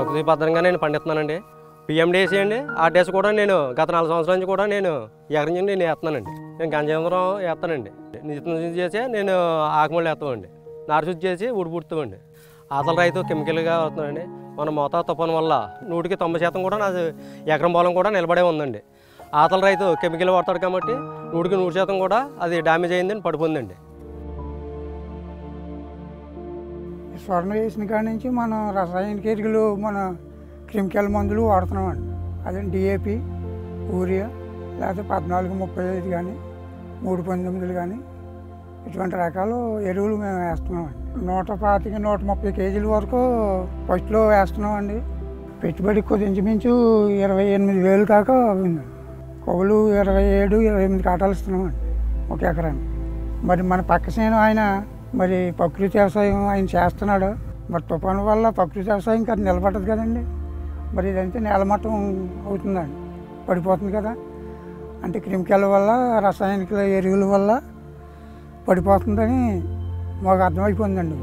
ప్రకృతి భద్రంగా నేను పండిస్తున్నానండి. పిఎండిసి అండి, ఆర్డిఎస్ కూడా నేను గత 4 సంవత్సరాల నుంచి కూడా నేను ఎకరం నుంచి నేను వేస్తున్నానండి. నేను గంజాంధ్రం వేస్తానండి. నిత్యం చేసి నేను ఆకుమూలు వేస్తామండి. నారుశుద్ధి చేసి ఉడిపుడుతామండి. ఆతల రైతు కెమికల్గా అవుతున్నానండి. మన మోతా తుఫాను వల్ల 100కి 90% కూడా నాది ఎకరం పొలం కూడా నిలబడే ఉందండి. ఆతల రైతు కెమికల్ వాడతాడు కాబట్టి 100కి 100% కూడా అది డ్యామేజ్ అయిందని పడిపోయిందండి. స్వర్ణ వేసిన కాడి నుంచి మనం రసాయనిక ఎరువులు మన కెమికల్ మందులు వాడుతున్నామండి. అదే డిఏపి, యూరియా, లేకపోతే 14-35 కానీ 3-19 కానీ ఇటువంటి రకాలు ఎరువులు మేము వేస్తున్నామండి. 125-130 కేజీల వరకు ఫస్ట్లో వేస్తున్నామండి. పెట్టుబడి కొద్ది ఇంచుమించు 28,000 దాకా ఉంది. కౌలు 27-28 కాటాలు ఇస్తున్నామండి ఒక ఎకరానికి. మరి మన పక్క సేను ఆయన మరి ప్రకృతి వ్యవసాయం ఆయన చేస్తున్నాడు. మరి తుఫాను వల్ల ప్రకృతి వ్యవసాయం ఇంకా నిలబడదు కదండి. మరి ఇదంతా నేలమట్టం అవుతుందండి, పడిపోతుంది కదా. అంటే కెమికల్ వల్ల, రసాయనిక ఎరువుల వల్ల పడిపోతుందని మాకు అర్థమైపోయిందండి.